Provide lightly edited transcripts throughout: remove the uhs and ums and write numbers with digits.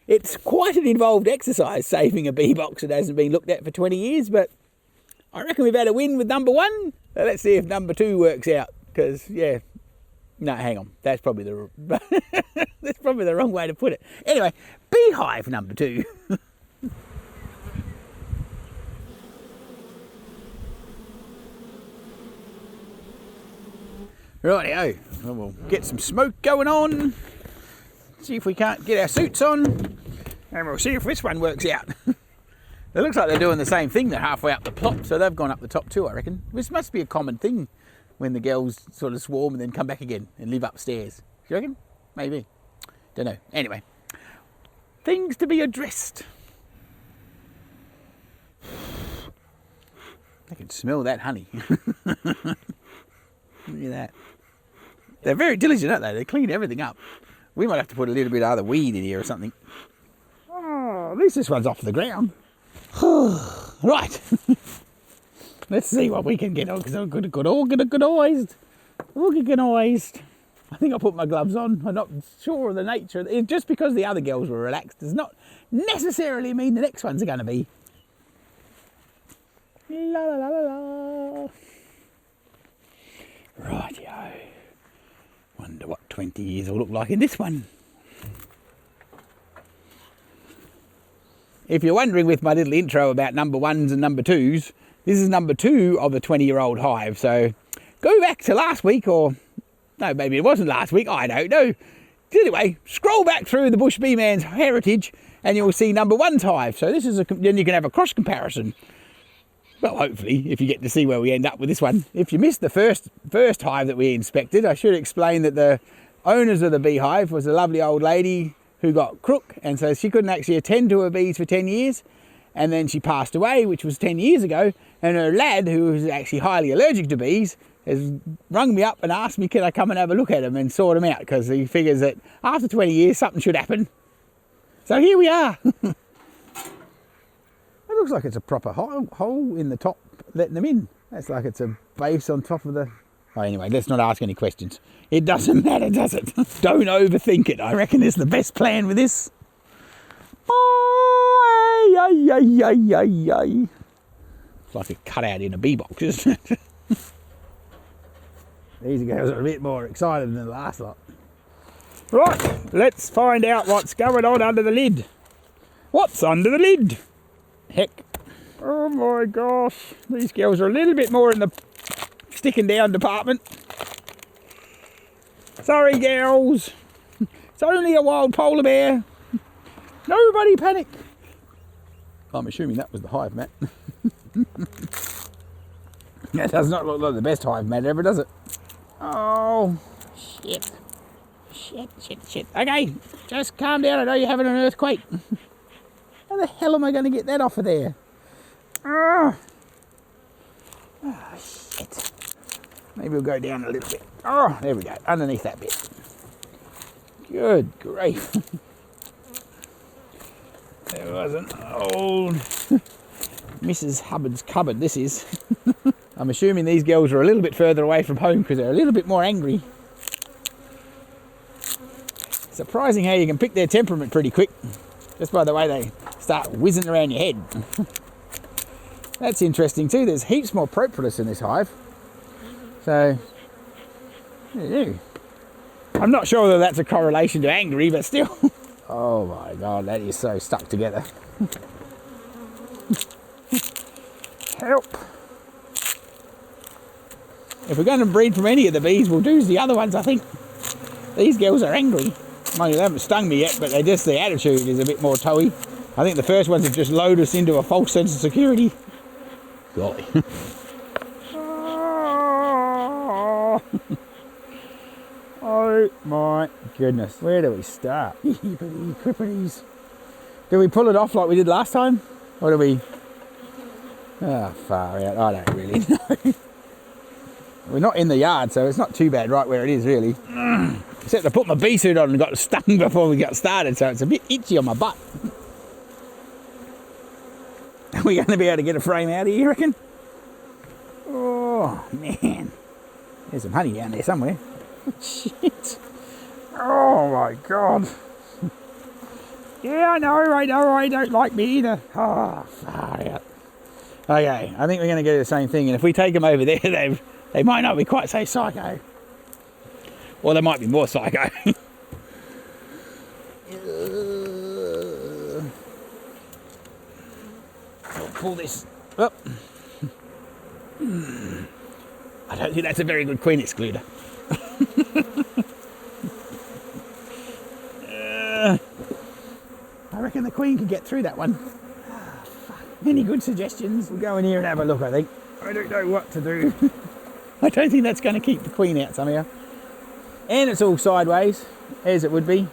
It's quite an involved exercise, saving a bee box that hasn't been looked at for 20 years, but I reckon we've had a win with number 1. So let's see if number 2 works out, because, yeah, no, hang on, that's probably the that's probably the wrong way to put it. Anyway, beehive number 2. Rightio, we'll get some smoke going on, see if we can't get our suits on, and we'll see if this one works out. It looks like they're doing the same thing. They're halfway up the plot, so they've gone up the top too, I reckon. This must be a common thing when the girls sort of swarm and then come back again and live upstairs. Do you reckon? Maybe. Don't know. Anyway, things to be addressed. I can smell that honey. Look at that. They're very diligent, aren't they? They clean everything up. We might have to put a little bit of other weed in here or something. Oh, at least this one's off the ground. Right. Let's see what we can get on, because I'm organised. I think I'll put my gloves on. I'm not sure of the nature. Just because the other girls were relaxed does not necessarily mean the next ones are going to be. La la la la la. Rightio. Wonder what 20 years will look like in this one. If you're wondering with my little intro about number 1s and number 2s, this is number 2 of the 20-year-old hive. So go back to last week, or no, maybe it wasn't last week, I don't know. Anyway, scroll back through the Bush Bee Man's heritage and you'll see number 1's hive. So this is then you can have a cross comparison. Well, hopefully, if you get to see where we end up with this one. If you missed the first hive that we inspected, I should explain that the owners of the beehive was a lovely old lady who got crook, and so she couldn't actually attend to her bees for 10 years, and then she passed away, which was 10 years ago, and her lad, who was actually highly allergic to bees, has rung me up and asked me, can I come and have a look at them and sort them out, because he figures that after 20 years something should happen. So here we are. It looks like it's a proper hole in the top letting them in. That's like it's a base on top of the... Oh, anyway, let's not ask any questions. It doesn't matter, does it? Don't overthink it. I reckon it's the best plan with this. It's like a cutout in a bee box, isn't it? These girls are a bit more excited than the last lot. Right, let's find out what's going on under the lid. What's under the lid? Heck. Oh my gosh. These girls are a little bit more in the sticking down department. Sorry girls. It's only a wild polar bear. Nobody panic. I'm assuming that was the hive mat. That does not look like the best hive mat ever, does it? Oh, shit. Shit. Okay, just calm down. I know you're having an earthquake. How the hell am I going to get that off of there? Oh, shit. Maybe we'll go down a little bit. Oh, there we go. Underneath that bit. Good grief. There was an old Mrs. Hubbard's cupboard, this is. I'm assuming these girls are a little bit further away from home because they're a little bit more angry. Surprising how you can pick their temperament pretty quick, just by the way they start whizzing around your head. That's interesting too. There's heaps more propolis in this hive. So, yeah. I'm not sure whether that's a correlation to angry, but still. Oh my God, that is so stuck together. Help. If we're going to breed from any of the bees, we'll do the other ones, I think. These girls are angry. Mind you, they haven't stung me yet, but they just, the attitude is a bit more toey. I think the first ones have just loaded us into a false sense of security. Golly. Oh my goodness, where do we start? Hippity crippities. Do we pull it off like we did last time? Or do we... Ah, far out, I don't really know. We're not in the yard, so it's not too bad right where it is, really. Except I put my bee suit on and got stung before we got started, so it's a bit itchy on my butt. Are we going to be able to get a frame out of here, you reckon? Oh, man. There's some honey down there somewhere. Shit. Oh, my God. Yeah, I know, I don't like me either. Oh, far out. Okay, I think we're going to do the same thing, and if we take them over there, they might not be quite so psycho. Or they might be more psycho. I'll pull this up. I don't think that's a very good queen excluder. I reckon the queen could get through that one. Any good suggestions? We'll go in here and have a look, I think. I don't know what to do. I don't think that's going to keep the queen out somehow. And it's all sideways, as it would be.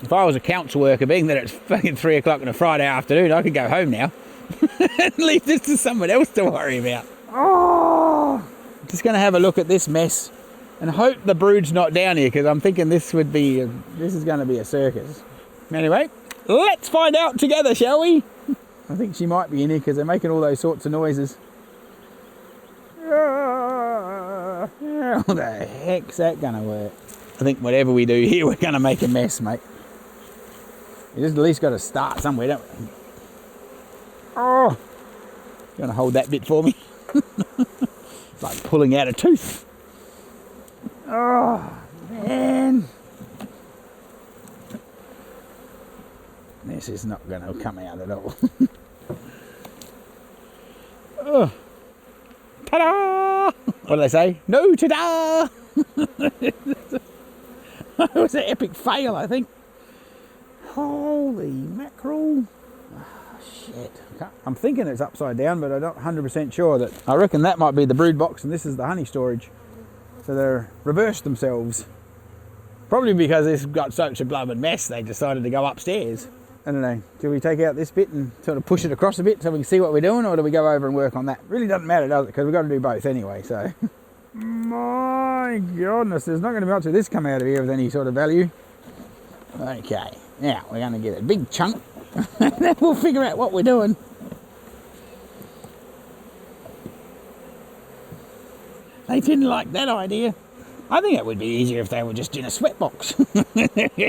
If I was a council worker, being that it's fucking 3 o'clock on a Friday afternoon, I could go home now. And leave this to someone else to worry about. Oh! Just going to have a look at this mess. And hope the brood's not down here, because I'm thinking this is going to be a circus. Anyway, let's find out together, shall we? I think she might be in here because they're making all those sorts of noises. How the heck's that going to work? I think whatever we do here, we're going to make a mess, mate. You just at least got to start somewhere, don't we? Oh, you going to hold that bit for me? It's like pulling out a tooth. Oh, man. This is not going to come out at all. Oh. Ta-da! What do they say? No, ta-da! It was an epic fail, I think. Holy mackerel. Oh, shit. I'm thinking it's upside down, but I'm not 100% sure. That I reckon that might be the brood box and this is the honey storage. So they're reversed themselves. Probably because this got such a blooming mess, they decided to go upstairs. I don't know, do we take out this bit and sort of push it across a bit so we can see what we're doing, or do we go over and work on that? Really doesn't matter, does it? Because we've got to do both anyway, so. My goodness, there's not going to be much of this come out of here with any sort of value. Okay, now we're going to get a big chunk, and then we'll figure out what we're doing. They didn't like that idea. I think it would be easier if they were just in a sweat box.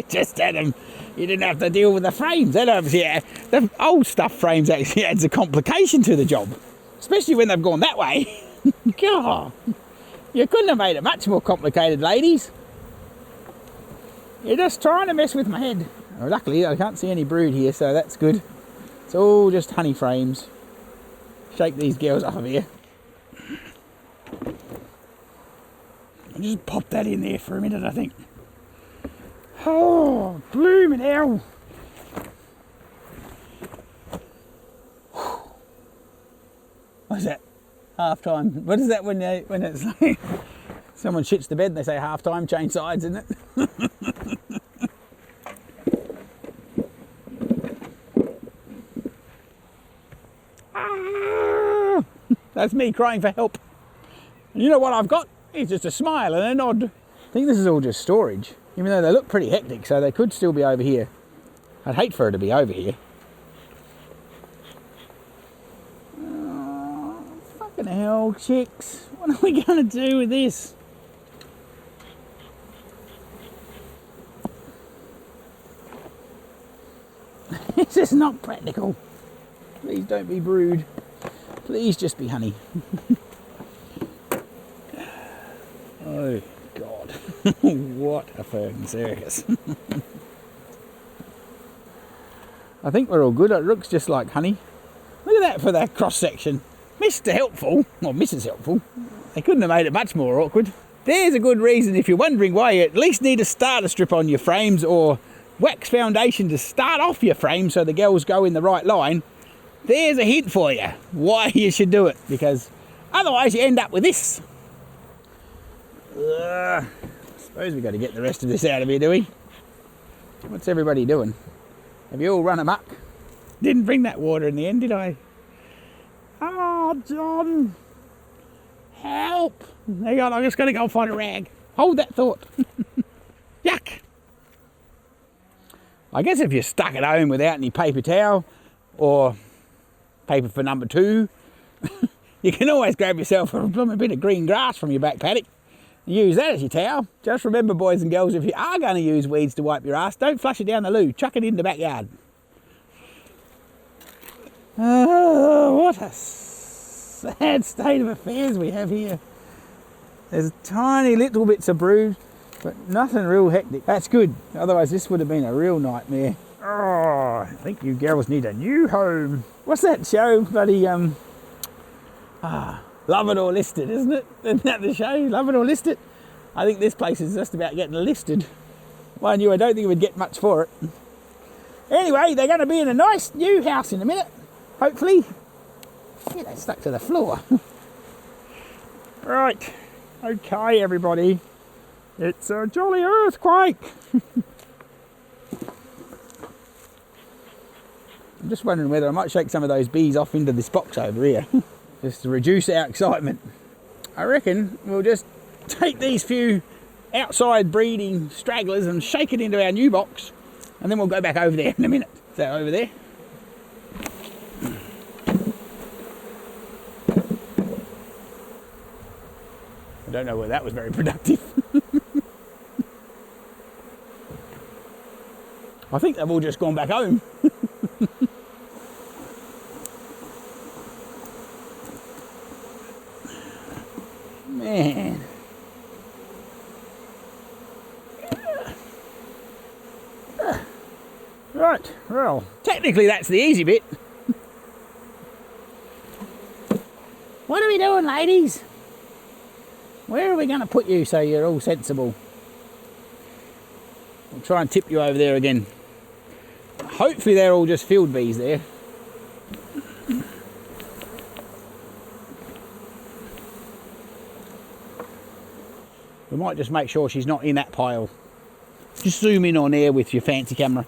Just had them. You didn't have to deal with the frames. That obviously, the old stuff frames actually adds a complication to the job, especially when they've gone that way. God, you couldn't have made it much more complicated, ladies. You're just trying to mess with my head. Oh, luckily, I can't see any brood here, so that's good. It's all just honey frames. Shake these girls off of here. I'll just pop that in there for a minute, I think. Oh, blooming hell. What's that? Half time. What is that when it's like someone shits the bed and they say half time, change sides, isn't it? Ah, that's me crying for help. And you know what I've got? It's just a smile and a nod. I think this is all just storage, even though they look pretty hectic, so they could still be over here. I'd hate for her to be over here. Oh, fucking hell, chicks. What are we going to do with this? This is not practical. Please don't be brood. Please just be honey. Oh, God. What a fucking circus. I think we're all good. It looks just like honey. Look at that for that cross-section. Mr. Helpful, or Mrs. Helpful. They couldn't have made it much more awkward. There's a good reason if you're wondering why you at least need a starter strip on your frames or wax foundation to start off your frame so the girls go in the right line. There's a hint for you why you should do it, because otherwise you end up with this. I suppose we've got to get the rest of this out of here, do we? What's everybody doing? Have you all run amok? Didn't bring that water in the end, did I? Oh, John. Help. Hang on, I'm just going to go find a rag. Hold that thought. Yuck. I guess if you're stuck at home without any paper towel or paper for number 2, you can always grab yourself a bit of green grass from your back paddock Use that as your towel. Just remember, boys and girls, if you are going to use weeds to wipe your ass, don't flush it down the loo. Chuck it in the backyard. Oh, what a sad state of affairs we have here. There's tiny little bits of bruise, but nothing real hectic. That's good. Otherwise, this would have been a real nightmare. Oh, I think you girls need a new home. What's that show, buddy? Love It or List It, isn't it? Isn't that the show? Love It or List It? I think this place is just about getting listed. Mind you, I don't think we'd get much for it. Anyway, they're going to be in a nice new house in a minute. Hopefully. Yeah, they stuck to the floor. Right. Okay, everybody. It's a jolly earthquake. I'm just wondering whether I might shake some of those bees off into this box over here. Just to reduce our excitement. I reckon we'll just take these few outside breeding stragglers and shake it into our new box, and then we'll go back over there in a minute. Is that over there? I don't know whether that was very productive. I think they've all just gone back home. Man. Right, well, technically that's the easy bit. What are we doing, ladies? Where are we going to put you so you're all sensible? I'll try and tip you over there again. Hopefully they're all just field bees there. We might just make sure she's not in that pile. Just zoom in on there with your fancy camera.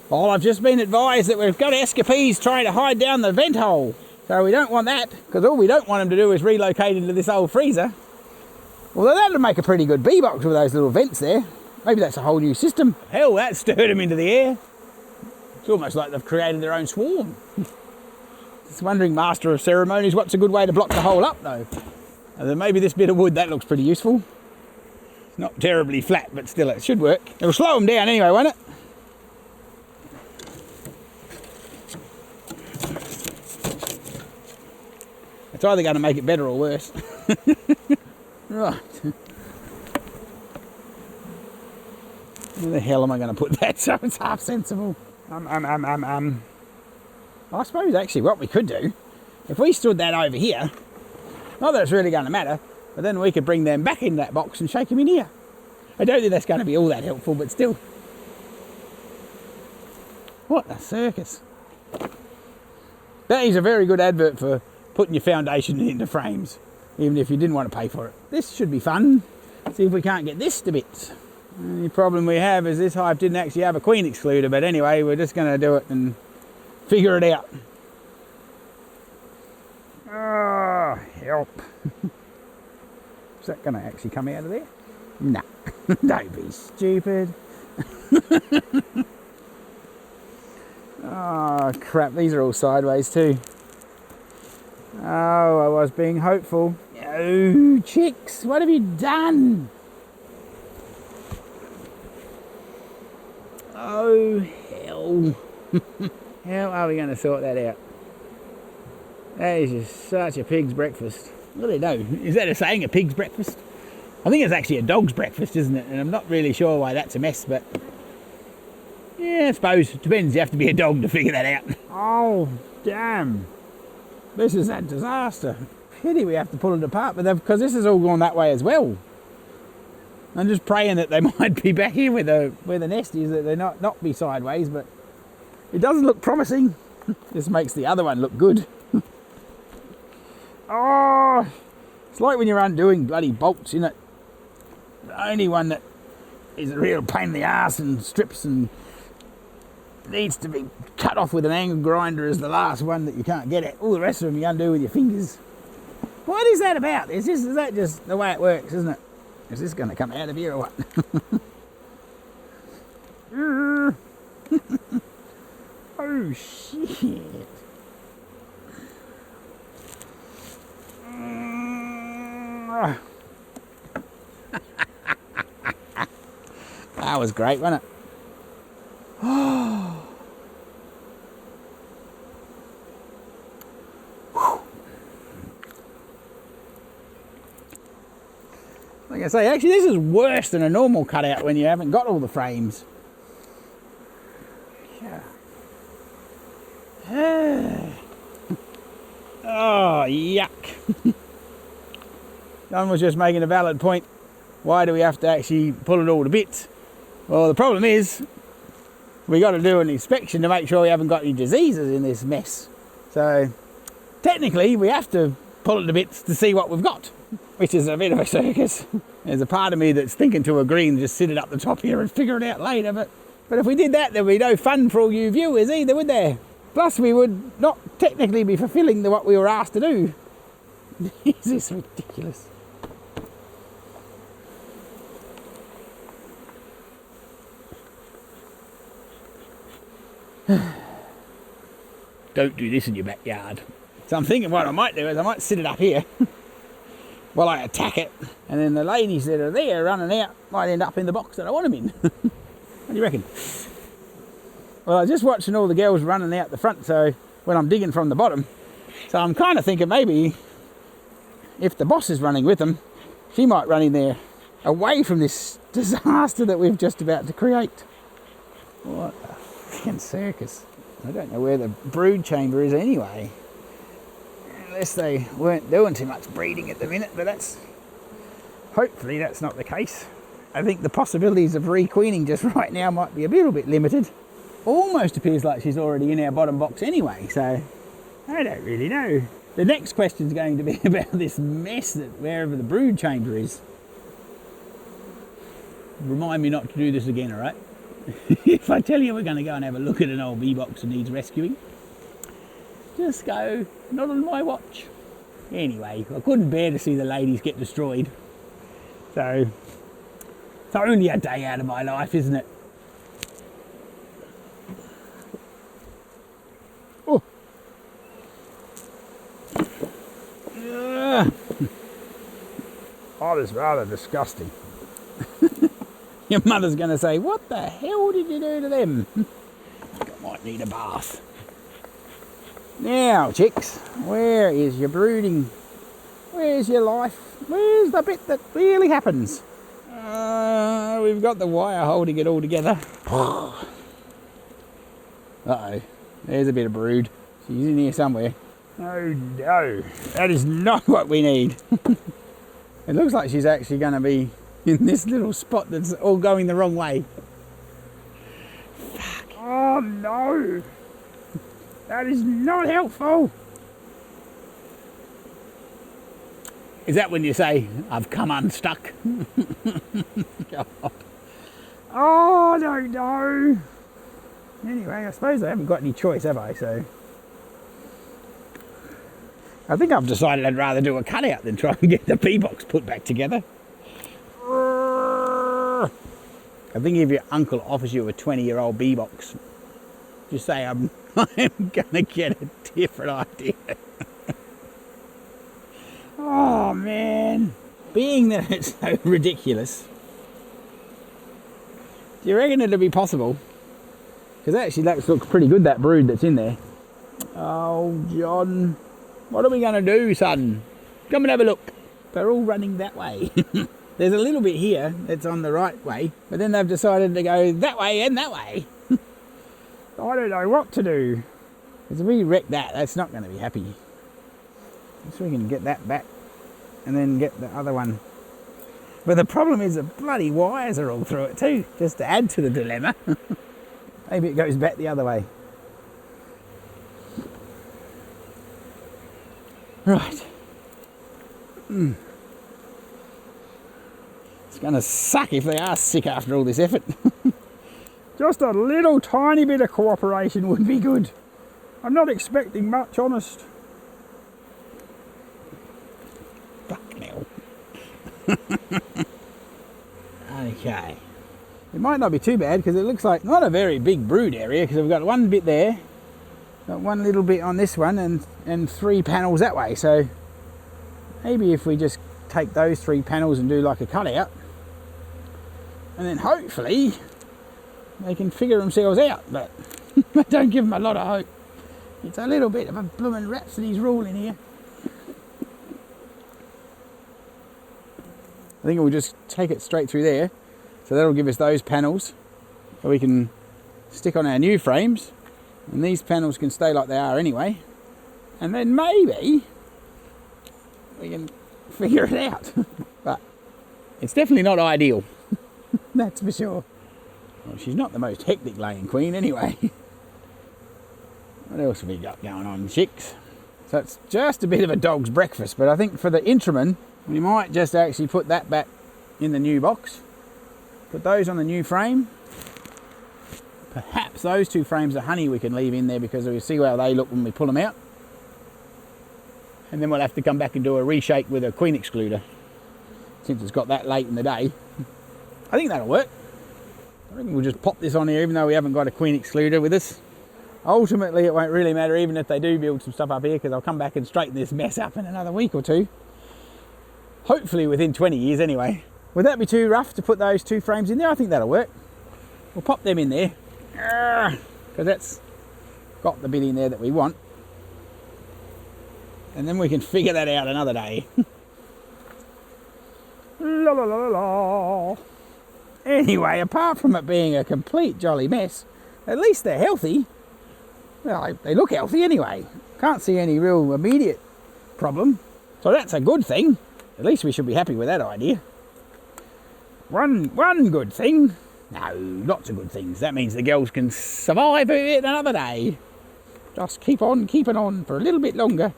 Well, I've just been advised that we've got escapees trying to hide down the vent hole. So we don't want that, because all we don't want them to do is relocate into this old freezer. Although that'll make a pretty good bee box with those little vents there. Maybe that's a whole new system. Hell, that stirred them into the air. It's almost like they've created their own swarm. Just wondering, Master of Ceremonies, what's a good way to block the hole up, though? And then maybe this bit of wood, that looks pretty useful. It's not terribly flat, but still, it should work. It'll slow them down anyway, won't it? It's either going to make it better or worse. Right. Where the hell am I going to put that so it's half sensible? I suppose actually what we could do, if we stood that over here, not that it's really going to matter, but then we could bring them back in that box and shake them in here. I don't think that's going to be all that helpful, but still. What a circus. That is a very good advert for putting your foundation into frames, even if you didn't want to pay for it. This should be fun. See if we can't get this to bits. The only problem we have is this hive didn't actually have a queen excluder, but anyway, we're just going to do it and figure it out. Oh, help. Is that going to actually come out of there? Nah, don't be stupid. Oh, crap, these are all sideways too. Oh, I was being hopeful. Oh, chicks, what have you done? Oh, hell. How are we going to sort that out? That is just such a pig's breakfast. What do they know? Is that a saying, a pig's breakfast? I think it's actually a dog's breakfast, isn't it? And I'm not really sure why that's a mess, but yeah, I suppose it depends. You have to be a dog to figure that out. Oh, damn. This is a disaster. Pity we have to pull it apart, but because this has all gone that way as well. I'm just praying that they might be back here where the nest is, that they not be sideways, but it doesn't look promising. This makes the other one look good. Oh, it's like when you're undoing bloody bolts, isn't it? The only one that is a real pain in the ass and strips and needs to be cut off with an angle grinder is the last one that you can't get at. All the rest of them you undo with your fingers. What is that about? Is that just the way it works, isn't it? Is this going to come out of here or what? no, shit. That was great, wasn't it? Like I say, actually this is worse than a normal cutout when you haven't got all the frames. Oh, yuck. John was just making a valid point. Why do we have to actually pull it all to bits? Well, the problem is we got to do an inspection to make sure we haven't got any diseases in this mess. So technically we have to pull it to bits to see what we've got, which is a bit of a circus. There's a part of me that's thinking to agree and just sit it up the top here and figure it out later, but if we did that, there'd be no fun for all you viewers either, would there? Plus we would not technically be fulfilling what we were asked to do. This is ridiculous. Don't do this in your backyard. So I'm thinking what I might do is I might sit it up here while I attack it, and then the ladies that are there running out might end up in the box that I want them in. What do you reckon? Well, I was just watching all the girls running out the front, so when I'm digging from the bottom, so I'm kind of thinking maybe if the boss is running with them, she might run in there away from this disaster that we've just about to create. What a freaking circus. I don't know where the brood chamber is anyway. Unless they weren't doing too much breeding at the minute, but hopefully that's not the case. I think the possibilities of requeening just right now might be a little bit limited. Almost appears like she's already in our bottom box anyway, so I don't really know. The next question is going to be about this mess that wherever the brood chamber is. Remind me not to do this again, alright? If I tell you we're going to go and have a look at an old bee box that needs rescuing, just go, not on my watch. Anyway, I couldn't bear to see the ladies get destroyed. So, it's only a day out of my life, isn't it? Oh. Oh, that's rather disgusting. Your mother's going to say, what the hell did you do to them? I might need a bath. Now, chicks, where is your brooding? Where's your life? Where's the bit that really happens? We've got the wire holding it all together. Uh-oh, there's a bit of brood. She's in here somewhere. Oh no, that is not what we need. It looks like she's actually going to be in this little spot that's all going the wrong way. Fuck. Oh no, that is not helpful. Is that when you say, I've come unstuck? God. Oh, no. Anyway, I suppose I haven't got any choice, have I? So I think I've decided I'd rather do a cutout than try and get the bee box put back together. I think if your uncle offers you a 20-year-old bee box, just say I'm going to get a different idea. Oh man, being that it's so ridiculous, do you reckon it'll be possible? Because actually that looks pretty good, that brood that's in there. Oh John, what are we going to do, son? Come and have a look. They're all running that way. There's a little bit here that's on the right way, but then they've decided to go that way and that way. I don't know what to do. Because if we wreck that, that's not going to be happy. So we can get that back and then get the other one. But the problem is the bloody wires are all through it too, just to add to the dilemma. Maybe it goes back the other way. Right. It's going to suck if they are sick after all this effort. Just a little tiny bit of cooperation would be good. I'm not expecting much, honest. Fuck hell. Okay. It might not be too bad because it looks like not a very big brood area because we've got one bit there got one little bit on this one and 3 panels that way. So maybe if we just take those 3 panels and do like a cutout, and then hopefully they can figure themselves out. But I don't give them a lot of hope. It's a little bit of a blooming Rhapsody's rule in here. I think we'll just take it straight through there. So that'll give us those panels that we can stick on our new frames. And these panels can stay like they are anyway. And then maybe we can figure it out. But it's definitely not ideal. That's for sure. Well, she's not the most hectic laying queen anyway. What else have we got going on, chicks? So it's just a bit of a dog's breakfast, but I think for the intraman, we might just actually put that back in the new box. Put those on the new frame. Perhaps those 2 frames of honey we can leave in there because we'll see how they look when we pull them out. And then we'll have to come back and do a reshake with a queen excluder, since it's got that late in the day. I think that'll work. I think we'll just pop this on here even though we haven't got a queen excluder with us. Ultimately it won't really matter even if they do build some stuff up here, because I'll come back and straighten this mess up in another week or 2. Hopefully within 20 years anyway. Would that be too rough to put those 2 frames in there? I think that'll work. We'll pop them in there, because that's got the bit in there that we want. And then we can figure that out another day. La la la la la. Anyway, apart from it being a complete jolly mess, at least they're healthy. Well, they look healthy anyway. Can't see any real immediate problem. So that's a good thing. At least we should be happy with that idea. One good thing. No, lots of good things. That means the girls can survive it another day. Just keep on keeping on for a little bit longer.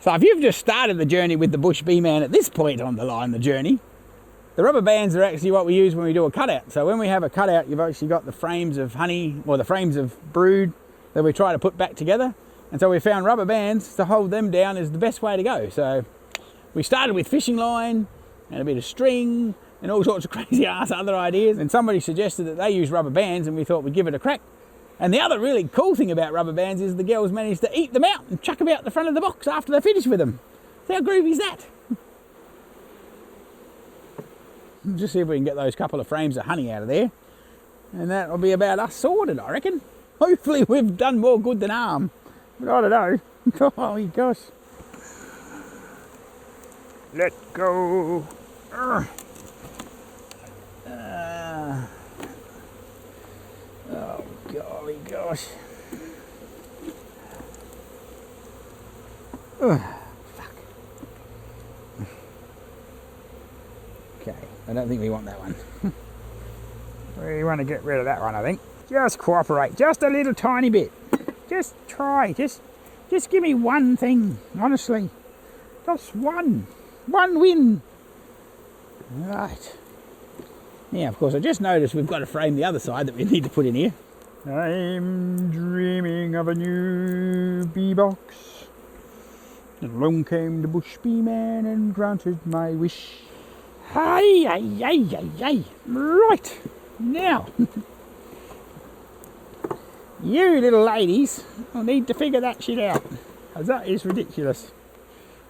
So if you've just started the journey with the Bush Bee Man at this point on the line, the journey, the rubber bands are actually what we use when we do a cutout. So when we have a cutout, you've actually got the frames of honey, or the frames of brood that we try to put back together. And so we found rubber bands to hold them down is the best way to go. So we started with fishing line and a bit of string and all sorts of crazy ass other ideas. And somebody suggested that they use rubber bands, and we thought we'd give it a crack. And the other really cool thing about rubber bands is the girls managed to eat them out and chuck them out the front of the box after they're finished with them. So how groovy is that? Just see if we can get those couple of frames of honey out of there. And that'll be about us sorted, I reckon. Hopefully we've done more good than harm. But I don't know. Oh my gosh. Let go. Oh golly gosh. Fuck. Okay, I don't think we want that one. We want to get rid of that one, I think. Just cooperate, just a little tiny bit. Just try, just give me one thing, honestly. Just one win. Right. Now, of course, I just noticed we've got to frame the other side that we need to put in here. I'm dreaming of a new bee box. And along came the Bush Bee Man and granted my wish. Hey. Right. Now, you little ladies will need to figure that shit out. Because that is ridiculous.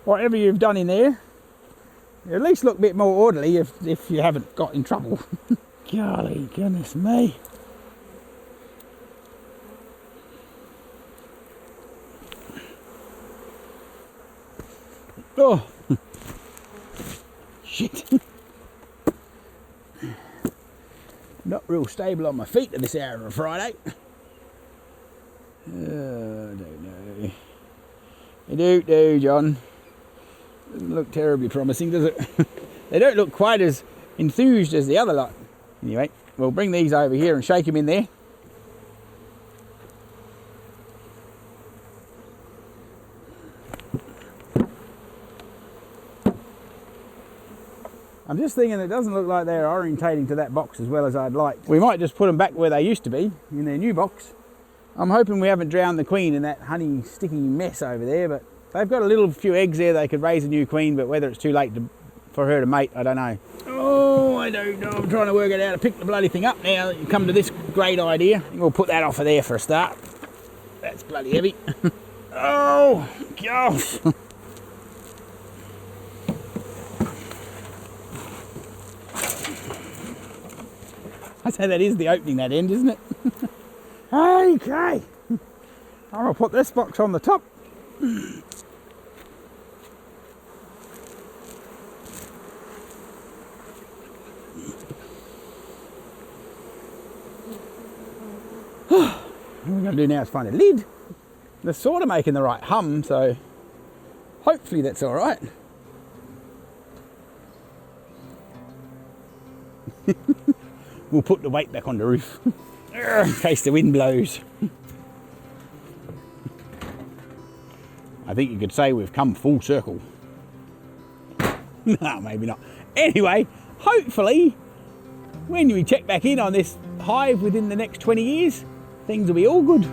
Whatever you've done in there, you at least look a bit more orderly if you haven't got in trouble. Golly goodness me. Oh. Shit. Not real stable on my feet at this hour of a Friday. I don't know. You do, John. Doesn't look terribly promising, does it? They don't look quite as enthused as the other lot. Anyway, we'll bring these over here and shake them in there. I'm just thinking it doesn't look like they're orientating to that box as well as I'd like. We might just put them back where they used to be, in their new box. I'm hoping we haven't drowned the queen in that honey sticky mess over there, but they've got a little few eggs there. They could raise a new queen, but whether it's too late for her to mate, I don't know. Oh, I don't know. I'm trying to work it out to pick the bloody thing up now that you come to this great idea. We'll put that off of there for a start. That's bloody heavy. Oh, gosh. I say that is the opening, that end, isn't it? Okay. I'm going to put this box on the top. What we're going to do now is find a lid. They're sort of making the right hum, so hopefully that's all right. We'll put the weight back on the roof in case the wind blows. I think you could say we've come full circle. No, maybe not. Anyway, hopefully when we check back in on this hive within the next 20 years, things will be all good.